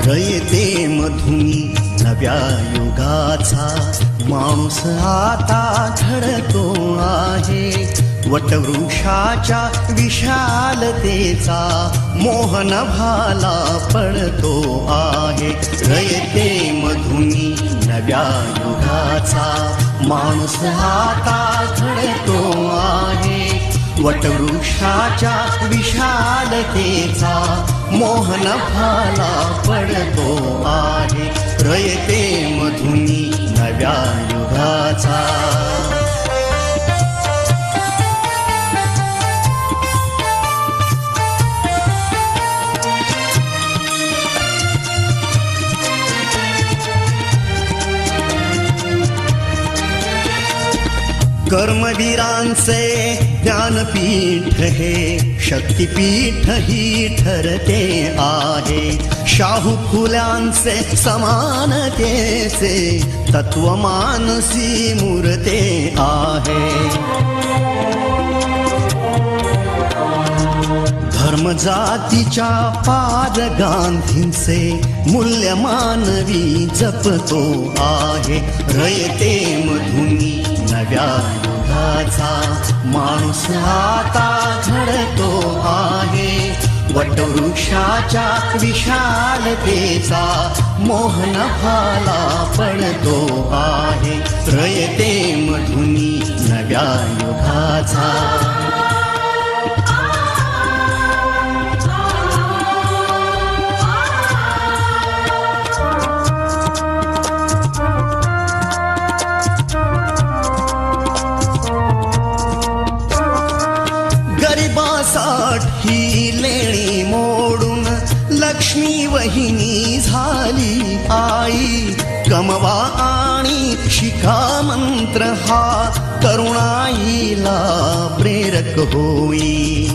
रयते मधुनी नव्या युगाचा माणूस आता घडतो आहे. वटवृक्षाच्या विशालतेचा मोहन भाला पडतो आहे. रयते मधुनी नव्या युगाचा माणूस आता घडतो आहे. वटवृक्षाच्या विशालतेचा मोहन भाला पडतो आहे. रयते मधुनी नव्या युगाचा. कर्मवीरांचे ज्ञानपीठ हे शक्तिपीठ ही ठरते आहे. शाहू फुल्यांचे समानतेचे तत्व मानसी मूर्ते आहे. धर्म जातीच्या पाद गांधींचे मूल्य मानवी जपतो आहे. रयते मधुनी नव्या युगाचा माणूस आता घडतो आहे. वटवृक्षाच्या विशालतेचा मोहन भाला पडतो आहे. रयते मधुनी नव्या युगाचा. ही लेणी मोडून लक्ष्मी वहिनी झाली आई. कमवा आणि शिका मंत्र हा तरुणाईला प्रेरक होई.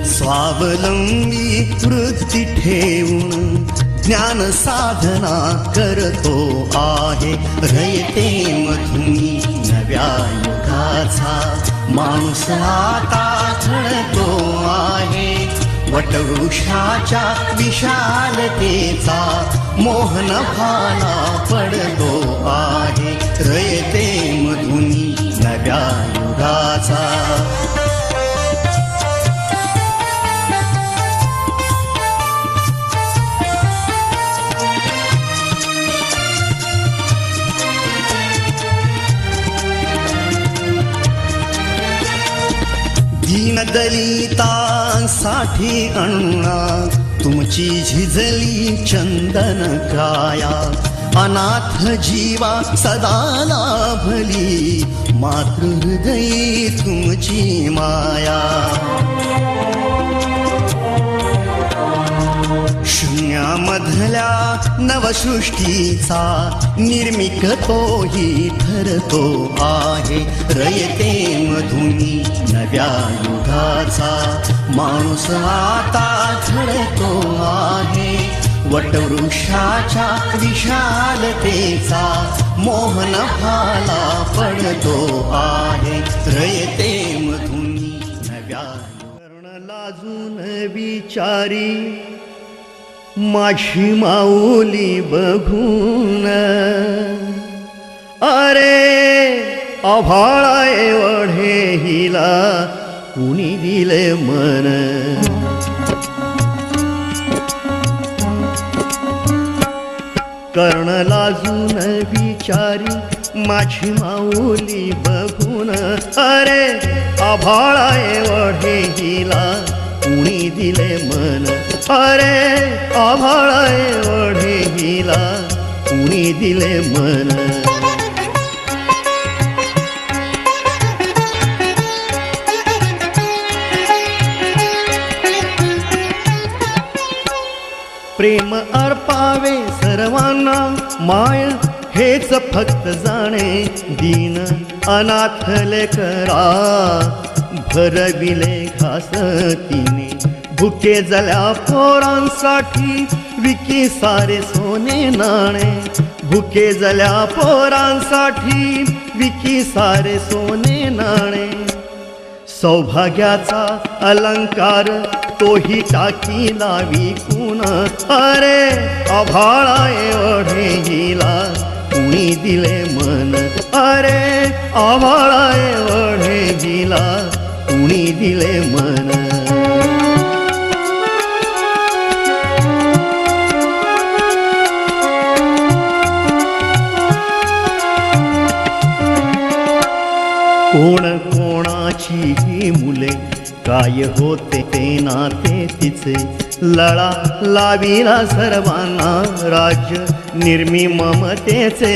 स्वावलंबी वृत्ती ठेवून ज्ञान साधना करतो आहे. रयते मधुनी नव्या युगाचा माणूस आता घडतो आहे. वटवृक्षाच्या विशालतेचा मोहन भाला पडतो आहे. रयते मधुनी नव्या युगाचा. दीनदलितांसाठी अण्णा तुमची झिजली चंदन काया. अनाथ जीवा सदा लाभली मातृहृदयी तुमची माया. शून्यामधल्या नवसृष्टीचा निर्मिक तोही ठरतो आहे. रयते मधुनी नव्या युगाचा माणूस आता घडतो आहे. वटवृक्षाच्या विशालतेचा मोहन भाला पडतो आहे. रयते मधुनी नव्या. कर्ण लाजून विचारी माझी माऊली बघून. अरे आभाळा एवढे हिला कुणी दिले मन. कर्ण लाजून विचारी माझी माऊली बघून. अरे आभाळा एवढे हिला कुणी दिले मन. अरे आभाळा एवढे हिला कुणी दिले मन. प्रेम अर्पावे सर्वांना माय हेच फक्त जाणे दीन अनाथ लेकरा भरविले घास तिने भुके जल्या पोरांसाठी विकी सारे सोने नाणे भुके जल्या पोरांसाठी विकी सारे सोने नाणे सौभाग्याचा अलंकार तोही टाकी लावी कुण अरे आभाळा एवढे हिला कुणी दिले मन अरे आभाळा एवढे हिला कुणी दिले मन कोण कोणाची ही मुले काय होते ते नाते तिचे लळा लाविला सर्वांना राज्य निर्मी ममतेचे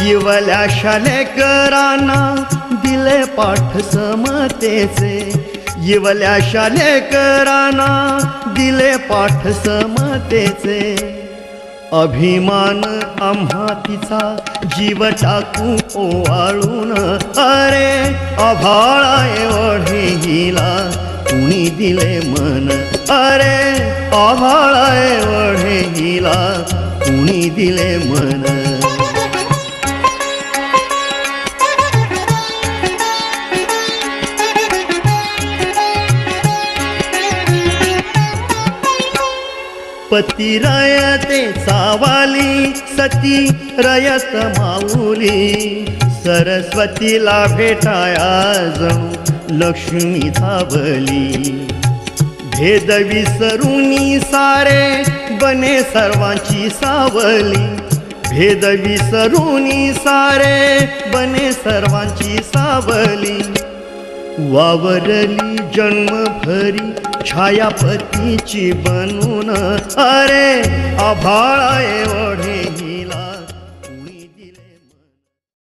इवल्या शालेकरांना दिले पाठ समतेचे इवल्या शालेकरांना दिले पाठ समतेचे अभिमान आम्हा तिचा जीव टाकू ओवाळून अरे आभाळा एवढे हिला कुणी दिले मन अरे आभाळा एवढे हिला कुणी दिले मन पती रयतेचा वाली सती रयत माऊली सरस्वतीला भेटाया जणू लक्ष्मी धावली भेद विसरूनी सारे बने सर्वांची सावली भेद विसरूनी सारे बने सर्वांची सावली वावरली जन्मभरी छायापतीची बनून अरे आभाळा